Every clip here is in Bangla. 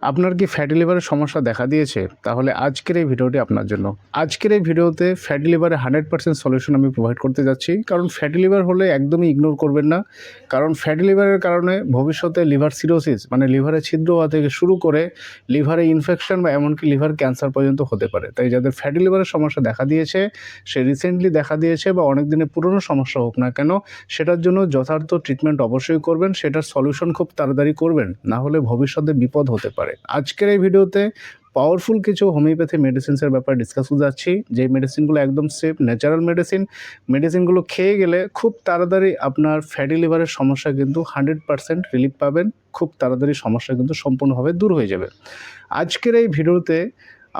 আপনার কি ফ্যাটি লিভারের সমস্যা দেখা দিয়েছে? তাহলে আজকের এই ভিডিওটি আপনার জন্য। আজকের এই ভিডিওতে ফ্যাটি লিভারের 100% সলিউশন আমি প্রোভাইড করতে যাচ্ছি। কারণ ফ্যাটি লিভার হলে একদমই ইগনোর করবেন না। কারণ ফ্যাটি লিভারের কারণে ভবিষ্যতে লিভার সিরোসিস মানে লিভারে ছিদ্র হওয়া থেকে শুরু করে লিভারে ইনফেকশন বা এমনকি লিভার ক্যান্সার পর্যন্ত হতে পারে। তাই যাদের ফ্যাটি লিভারের সমস্যা দেখা দিয়েছে, সে রিসেন্টলি দেখা দিয়েছে বা অনেক দিনের পুরনো সমস্যা হোক না কেন, সেটার জন্য যথার্থ ট্রিটমেন্ট অবশ্যই করবেন। সেটার সলিউশন খুব তাড়াতাড়ি করবেন। না হলে ভবিষ্যতে বিপদ হতে পারে। আজকের এই ভিডিওতে পাওয়ারফুল কিছু হোমিওপ্যাথি মেডিসিনসের ব্যাপারে ডিসকাস করতে যাচ্ছি। যে মেডিসিনগুলো একদম সেফ, ন্যাচারাল মেডিসিন। মেডিসিনগুলো খেয়ে গেলে খুব তাড়াতাড়ি আপনার ফ্যাটি লিভারের সমস্যা কিন্তু 100% রিলিফ পাবেন। খুব তাড়াতাড়ি সমস্যা কিন্তু সম্পূর্ণভাবে দূর হয়ে যাবে। আজকের এই ভিডিওতে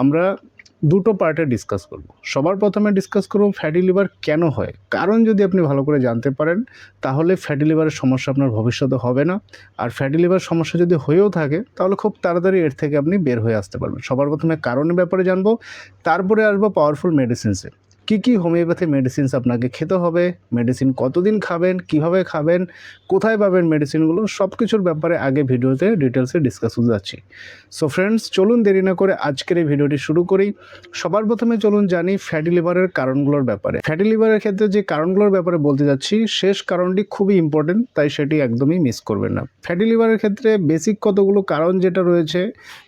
আমরা দুটো পার্টে ডিসকাস করব। সবার প্রথমে ডিসকাস করব ফ্যাটি লিভার কেন হয়। কারণ যদি আপনি ভালো করে জানতে পারেন তাহলে ফ্যাটি লিভারের সমস্যা আপনার ভবিষ্যতে হবে না। আর ফ্যাটি লিভার সমস্যা যদি হয়েও থাকে তাহলে খুব তাড়াতাড়ি এর থেকে আপনি বের হয়ে আসতে পারবেন। সবার প্রথমে কারণের ব্যাপারে জানবো, তারপরে আসবো পাওয়ারফুল মেডিসিনসে। কী হোমিওপ্যাথি মেডিসিনস আপনাকে খেতে হবে, মেডিসিন কতদিন খাবেন, কিভাবে খাবেন, কোথায় পাবেন মেডিসিনগুলো, সব কিছুর ব্যাপারে আগে ভিডিওতে ডিটেলসে ডিসকাস করতে যাচ্ছি। সো ফ্রেন্ডস, চলুন দেরি না করে আজকের এই ভিডিওটি শুরু করি। সবার প্রথমে চলুন জানি ফ্যাটি লিভারের কারণগুলোর ব্যাপারে। ফ্যাটি লিভারের ক্ষেত্রে যে কারণগুলোর ব্যাপারে বলতে যাচ্ছি, শেষ কারণটি খুবই ইম্পর্টেন্ট, তাই সেটি একদমই মিস করবেন না। ফ্যাটি লিভারের ক্ষেত্রে বেসিক কতগুলো কারণ যেটা রয়েছে,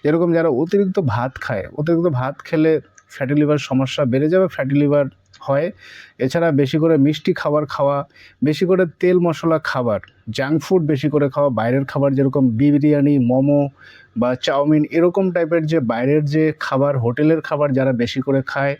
যেরকম যারা অতিরিক্ত ভাত খায়, অতিরিক্ত ভাত খেলে ফ্যাটি লিভার সমস্যা বেড়ে যাবে, ফ্যাটি লিভার হয়। এছাড়া বেশি করে মিষ্টি খাবার খাওয়া, বেশি করে তেল মশলা খাবার, জাঙ্ক ফুড বেশি করে খাওয়া, বাইরের খাবার যেরকম বিরিয়ানি, মোমো বা চাউমিন, এরকম টাইপের যে বাইরের যে খাবার, হোটেলের খাবার যারা বেশি করে খায়,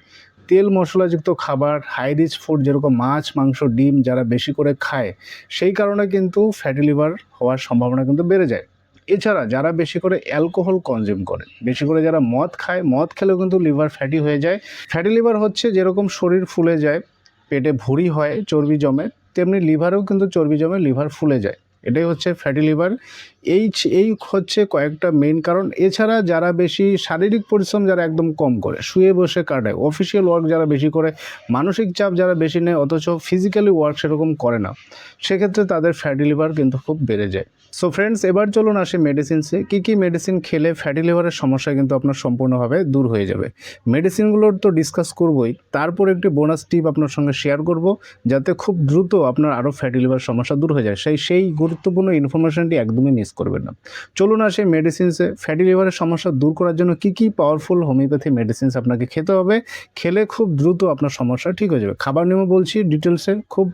তেল মশলাযুক্ত খাবার, হাই রিচ ফুড যেরকম মাছ, মাংস, ডিম যারা বেশি করে খায়, সেই কারণে কিন্তু ফ্যাটি লিভার হওয়ার সম্ভাবনা কিন্তু বেড়ে যায়। এছাড়া যারা বেশি করে অ্যালকোহল কনজিউম করে, বেশি করে যারা মদ খায়, মদ খেলেও কিন্তু লিভার ফ্যাটি হয়ে যায়। ফ্যাটি লিভার হচ্ছে যেরকম শরীর ফুলে যায়, পেটে ভুঁড়ি হয়, চর্বি জমে, তেমনি লিভারেও কিন্তু চর্বি জমে, লিভার ফুলে যায়। এটাই হচ্ছে ফ্যাটি লিভার। এই হচ্ছে কয়েকটা মেইন কারণ। এছাড়া যারা বেশি শারীরিক পরিশ্রম যারা একদম কম করে, শুয়ে বসে কাটায়, অফিসিয়াল ওয়ার্ক যারা বেশি করে, মানসিক চাপ যারা বেশি নেয় অথচ ফিজিক্যালি ওয়ার্ক সেরকম করে না, সেক্ষেত্রে তাদের ফ্যাটি লিভার কিন্তু খুব বেড়ে যায়। সো ফ্রেন্ডস, এবার চলুন আসি মেডিসিনসে। কী মেডিসিন খেলে ফ্যাটি লিভারের সমস্যা কিন্তু আপনার সম্পূর্ণভাবে দূর হয়ে যাবে। মেডিসিনগুলোর তো ডিসকাস করবই, তারপর একটি বোনাস টিপ আপনার সঙ্গে শেয়ার করব, যাতে খুব দ্রুত আপনার আরও ফ্যাটি লিভার সমস্যা দূর হয়ে যায়। সেই গুরুত্বপূর্ণ ইনফরমেশনটি একদমই মিস করবেন না। চলুন আসি মেডিসিনসে। ফ্যাটি লিভারের সমস্যা দূর করার জন্য কী পাওয়ারফুল হোমিওপ্যাথি মেডিসিনস আপনাকে খেতে হবে, খেলে খুব দ্রুত আপনার সমস্যা ঠিক হয়ে যাবে। খাবার নিয়েও বলছি ডিটেলসে, খুব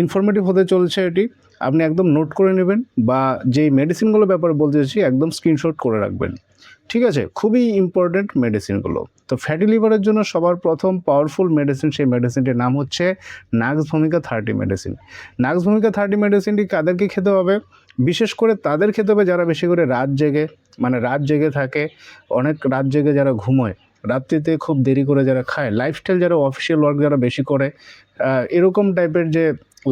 ইনফরমেটিভ হতে চলছে এটি। আপনি একদম নোট করে নেবেন বা যেই মেডিসিনগুলোর ব্যাপারে বলতে চাইছি একদম স্ক্রিনশট করে রাখবেন, ঠিক আছে? খুবই ইম্পর্ট্যান্ট মেডিসিনগুলো। তো ফ্যাটি লিভারের জন্য সবার প্রথম পাওয়ারফুল মেডিসিন, সেই মেডিসিনটির নাম হচ্ছে নাক্স ভূমিকা 30 মেডিসিন। নাক্স ভূমিকা 30 মেডিসিনটি কাদেরকে খেতে হবে? বিশেষ করে তাদের খেতে হবে যারা বেশি করে রাত জেগে থাকে, অনেক রাত জেগে যারা ঘুমোয়, রাত্রিতে খুব দেরি করে যারা খায়, লাইফস্টাইল যারা অফিসিয়াল ওয়ার্ক যারা বেশি করে, এরকম টাইপের যে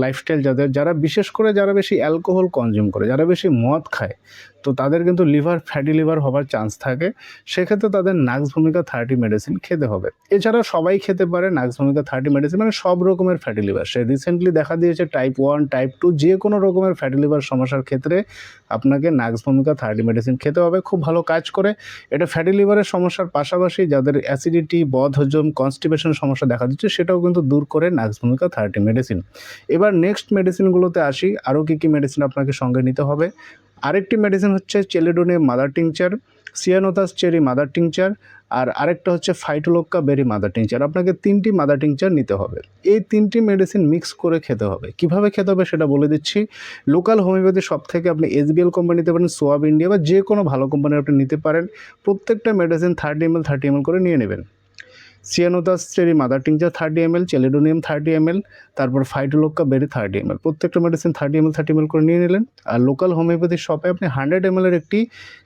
লাইফস্টাইল যারা বিশেষ করে যারা বেশি অ্যালকোহল কনজিউম করে, যারা বেশি মদ খায়, তো তাদের কিন্তু ফ্যাটি লিভার হওয়ার চান্স থাকে। সেক্ষেত্রে তাদের নাক্স ভূমিকা 30 মেডিসিন খেতে হবে। এছাড়া সবাই খেতে পারে নাক্স ভূমিকা 30 মেডিসিন, মানে সব রকমের ফ্যাটি লিভার। সে রিসেন্টলি দেখা দিয়েছে টাইপ 1, টাইপ 2, যে কোনো রকমের ফ্যাটি লিভার সমস্যার ক্ষেত্রে আপনাকে নাক্স ভূমিকা 30 মেডিসিন খেতে হবে। খুব ভালো কাজ করে এটা ফ্যাটি লিভারের সমস্যার পাশাপাশি যাদের অ্যাসিডিটি, বদহজম, কনস্টিপেশন সমস্যা দেখা দিচ্ছে, সেটাও কিন্তু দূর করে নাক্স ভূমিকা 30 মেডিসিন। এবার নেক্সট মেডিসিনগুলোতে আসি। আরও কী মেডিসিন আপনাকে সঙ্গে নিতে হবে। আরেকটি মেডিসিন হচ্ছে chelidonium mother tincture, ceanothus cherry mother tincture, আর আরেকটা হচ্ছে ফাইটোলোক্কা বেরি মাদার টিংচার। আপনাকে 3টি মাদার টিংচার নিতে হবে। এই 3টি মেডিসিন মিক্স করে খেতে হবে। কিভাবে খেতে হবে সেটা বলে দিচ্ছি। লোকাল হোমিওপ্যাথি শপ থেকে আপনি SBL কোম্পানি নিতে পারেন, সোয়াব ইন্ডিয়া বা যে কোনো ভালো কোম্পানির আপনি নিতে পারেন। প্রত্যেকটা মেডিসিন 30 ml 30 ml করে নিয়ে নেবেন। Ceanothus cherry mother tincture 30 ml, chelidonium 30 ml, তারপর ফাইটোলোক্কা বেরি 30 ml। প্রত্যেকটা মেডিসিন 30 ml 30 ml করে নিয়ে নিলেন। আর লোকাল হোমিওপ্যাথি শপে আপনি 100 ml এর একটি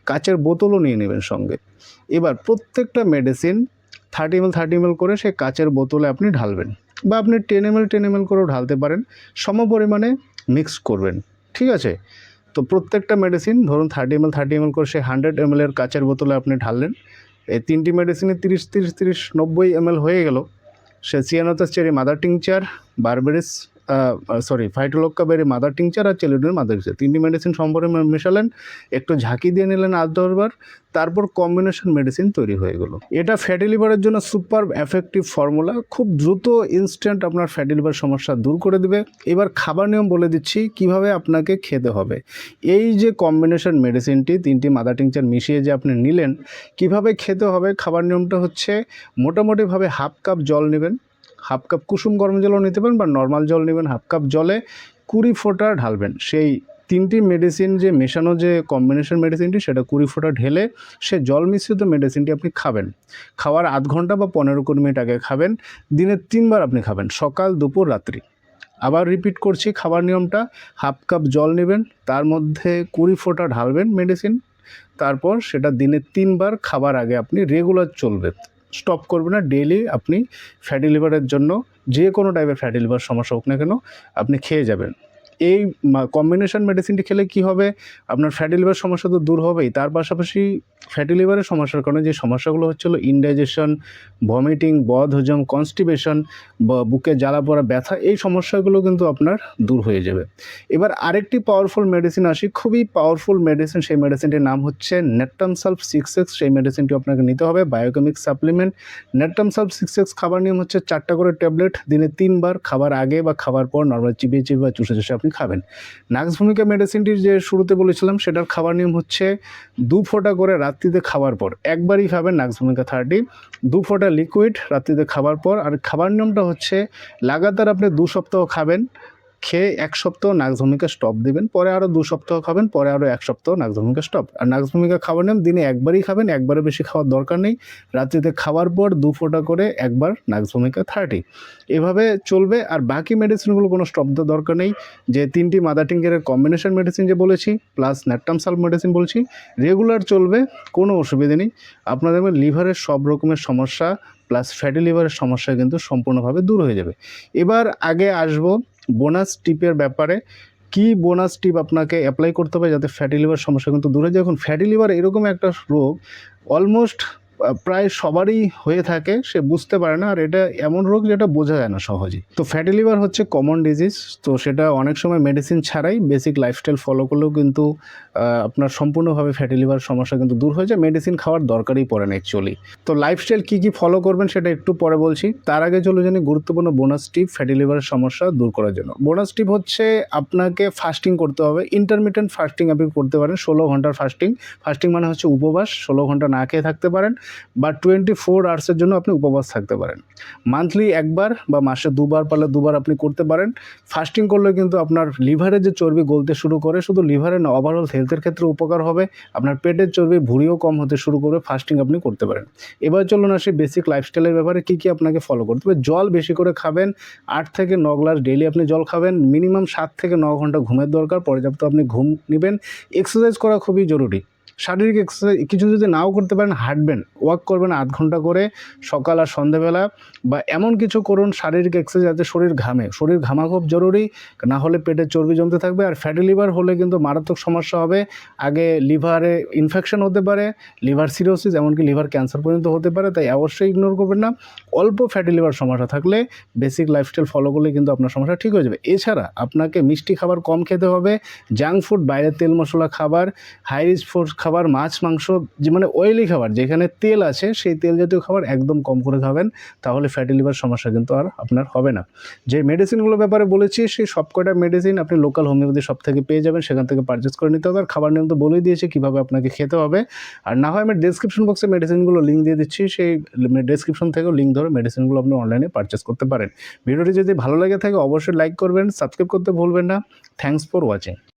কাচের বোতলও নিয়ে নেবেন সঙ্গে। এবার প্রত্যেকটা মেডিসিন 30 ml 30 ml করে সেই কাচের বোতলে আপনি ঢালবেন, বা আপনি 10 ml 10 ml করেও ঢালতে পারেন। সমপরিমাণে মিক্স করবেন, ঠিক আছে? তো প্রত্যেকটা মেডিসিন ধরুন 30 ml 30 ml করে সেই 100 ml এর কাচের বোতলে আপনি ঢাললেন। এই 3টি মেডিসিনে 30 90 ml হয়ে গেল। সে ceanothus cherry mother tincture, berberis phytolacca berry mother tincture আর চেলিডোনিল মাদার টিংচার, 3টি মেডিসিন সম্পর্কে মেশালেন, একটু ঝাঁকি দিয়ে নিলেন 8-10 বার, তারপর কম্বিনেশন মেডিসিন তৈরি হয়ে গেল। এটা ফ্যাটি লিভারের জন্য সুপার এফেক্টিভ ফর্মুলা, খুব দ্রুত ইনস্ট্যান্ট আপনার ফ্যাটি লিভার সমস্যা দূর করে দেবে। এবার খাবার নিয়ম বলে দিচ্ছি কিভাবে আপনাকে খেতে হবে। এই যে কম্বিনেশন মেডিসিনটি 3টি মাদার টিংচার মিশিয়ে যে আপনি নিলেন, কিভাবে খেতে হবে খাবার নিয়মটা হচ্ছে মোটামুটিভাবে হাফ কাপ জল নেবেন, হাফ কাপ কুসুম গরম জলও নিতে পারেন বা নর্মাল জল নেবেন, হাফ কাপ জলে 20 ফোঁটা ঢালবেন। সেই 3টি মেডিসিন যে মেশানো যে কম্বিনেশন মেডিসিনটি সেটা 20 ফোঁটা ঢেলে সে জল মিশ্রিত মেডিসিনটি আপনি খাবেন। খাওয়ার আধ ঘন্টা বা 15-20 মিনিট আগে খাবেন। দিনে 3 বার আপনি খাবেন, সকাল, দুপুর, রাত্রি। আবার রিপিট করছি খাবার নিয়মটা, হাফ কাপ জল নেবেন, তার মধ্যে 20 ফোঁটা ঢালবেন মেডিসিন, তারপর সেটা দিনে 3 বার খাবার আগে আপনি রেগুলার চলবে, স্টপ করবেন না। ডেইলি আপনি ফ্যাটি লিভারের জন্য যে কোনো টাইপের ফ্যাটি লিভার সমস্যা হোক না কেন আপনি খেয়ে যাবেন। এই কম্বিনেশন মেডিসিনটি খেলে কি হবে, আপনার ফ্যাটি লিভার সমস্যা তো দূর হবেই, তার পাশাপাশি ফ্যাটি লিভারের সমস্যার কারণে যে সমস্যাগুলো হচ্ছিলো ইনডাইজেশন, ভমিটিং, বদহজম, কনস্টিপেশন বা বুকে জ্বালা পড়া, ব্যথা, এই সমস্যাগুলো কিন্তু আপনার দূর হয়ে যাবে। এবার আরেকটি পাওয়ারফুল মেডিসিন আসি, খুবই পাওয়ারফুল মেডিসিন, সেই মেডিসিনটির নাম হচ্ছে নেট্টামসাল্ফ 6X। সেই মেডিসিনটি আপনাকে নিতে হবে, বায়োকেমিক সাপ্লিমেন্ট। নেট্টামসাল্ফ 6X খাবার নিয়ম হচ্ছে 4টা করে ট্যাবলেট দিনে 3 বার, খাবার আগে বা খাবার পর নর্মাল চিবিয়ে চিবিয়ে বা চুষে চুষে আপনি খাবেন। নাক্স ভূমিকা মেডিসিনটির যে শুরুতে বলেছিলাম সেটার খাবার নিয়ম হচ্ছে 2 ফোঁটা করে রাত্রিতে খাবার পর, একবারই খাবেন নাক্স ভূমিকা 30, 2 ফোঁটা লিকুইড রাত্রিতে খাবার পর। আর খাবার নিয়মটা হচ্ছে লাগাতার আপনি 2 সপ্তাহ খাবেন, খেয়ে 1 সপ্তাহ নাক্স ভূমিকা স্টপ দিবেন, পরে আরও 2 সপ্তাহ খাবেন, পরে আরও 1 সপ্তাহ নাক্স ভূমিকা স্টপ। আর নাক্স ভূমিকা খাবার নিয়ম দিনে একবারই খাবেন, একবারে বেশি খাওয়ার দরকার নেই। রাত্রিতে খাবার পর 2 ফোঁটা করে একবার নাক্স ভূমিকা 30, এভাবে চলবে। আর বাকি মেডিসিনগুলো কোনো স্টপ দেওয়ার দরকার নেই। যে 3টি মাদার টিংচারের কম্বিনেশন মেডিসিন যে বলেছি প্লাস নেট্টামসাল্ফ মেডিসিন বলছি, রেগুলার চলবে, কোনো অসুবিধা নেই। আপনাদের লিভারের সব রকমের সমস্যা প্লাস ফ্যাটি লিভারের সমস্যা কিন্তু সম্পূর্ণভাবে দূর হয়ে যাবে। এবার আগে আসবো বোনাস টিপের ব্যাপারে। কি বোনাস টিপ আপনাকে অ্যাপ্লাই করতে হবে যাতে ফ্যাটি লিভার সমস্যা কিন্তু দূর হয়ে যায়। এখন ফ্যাটি লিভার এরকম একটা রোগ অলমোস্ট প্রায় সবারই হয়ে থাকে, সে বুঝতে পারে না, আর এটা এমন রোগ যেটা বোঝা যায় না সহজেই। তো ফ্যাটি লিভার হচ্ছে কমন ডিজিজ, তো সেটা অনেক সময় মেডিসিন ছাড়াই বেসিক লাইফস্টাইল ফলো করলেও কিন্তু আপনার সম্পূর্ণভাবে ফ্যাটি লিভার সমস্যা কিন্তু দূর হয়ে যায়, মেডিসিন খাওয়ার দরকারই পড়ে না অ্যাকচুয়ালি। তো লাইফস্টাইল কী কী ফলো করবেন সেটা একটু পরে বলছি, তার আগে চলো জানি গুরুত্বপূর্ণ বোনাস টিপ ফ্যাটি লিভারের সমস্যা দূর করার জন্য। বোনাস টিপ হচ্ছে আপনাকে ফাস্টিং করতে হবে, ইন্টারমিটেন্ট ফাস্টিং আপনি করতে পারেন, 16 ঘন্টার ফাস্টিং। ফাস্টিং মানে হচ্ছে উপবাস, 16 ঘন্টা না খেয়ে থাকতে পারেন বা 24 আওয়ার্সের জন্য আপনি উপবাস থাকতে পারেন। মান্থলি একবার বা মাসে 2 বার পারলে 2 বার আপনি করতে পারেন। ফাস্টিং করলে কিন্তু আপনার লিভারে যে চর্বি গলতে শুরু করে, শুধু লিভারে না ওভারঅল হেলথের ক্ষেত্রে উপকার হবে, আপনার পেটের চর্বি ভুঁড়িও কম হতে শুরু করবে, ফাস্টিং আপনি করতে পারেন। এবার চলুন আসি বেসিক লাইফস্টাইলের ব্যাপারে, কী কী আপনাকে ফলো করতে হবে। জল বেশি করে খাবেন, 8 থেকে 9 গ্লাস ডেইলি আপনি জল খাবেন। মিনিমাম 7 থেকে 9 ঘন্টা ঘুমের দরকার, পর্যাপ্ত আপনি ঘুম নেবেন। এক্সারসাইজ করা খুবই জরুরি, শারীরিক এক্সারসাইজ কিছু যদি নাও করতে পারেন হাঁটবেন, ওয়াক করবেন আধ ঘন্টা করে সকাল আর সন্ধ্যেবেলা, বা এমন কিছু করুন শারীরিক এক্সারসাইজ যাতে শরীর ঘামে। শরীর ঘামা খুব জরুরি, না হলে পেটের চর্বি জমতে থাকবে। আর ফ্যাটি লিভার হলে কিন্তু মারাত্মক সমস্যা হবে, আগে লিভারে ইনফেকশন হতে পারে, লিভার সিরোসিস, এমনকি লিভার ক্যান্সার পর্যন্ত হতে পারে। তাই অবশ্যই ইগনোর করবেন না। অল্প ফ্যাটি লিভার সমস্যা থাকলে বেসিক লাইফস্টাইল ফলো করলে কিন্তু আপনার সমস্যা ঠিক হয়ে যাবে। এছাড়া আপনাকে মিষ্টি খাবার কম খেতে হবে, জাঙ্ক ফুড, বাইরের তেল মশলা খাবার, হাই রিচ ফুড খাবার, মাছ মাংস, যে মানে অয়েলি খাবার যেখানে তেল আছে সেই তেল জাতীয় খাবার একদম কম করে খাবেন, তাহলে ফ্যাটি লিভার সমস্যা কিন্তু আর আপনার হবে না। যে মেডিসিনগুলোর ব্যাপারে বলেছি সেই সবকটা মেডিসিন আপনি লোকাল হোমিওপ্যাথি শপ থেকে পেয়ে যাবেন, সেখান থেকে পারচেস করে নিতে হবে। আর খাবার নিয়ম তো বলেই দিয়েছি কীভাবে আপনাকে খেতে হবে। আর না হয় আমি ডেসক্রিপশন বক্সে মেডিসিনগুলো লিঙ্ক দিয়ে দিচ্ছি, সেই ডেসক্রিপশন থেকেও লিঙ্ক ধরে মেডিসিনগুলো আপনি অনলাইনে পারচেস করতে পারেন। ভিডিওটি যদি ভালো লাগে থাকে অবশ্যই লাইক করবেন, সাবস্ক্রাইব করতে ভুলবেন না। Thanks for watching.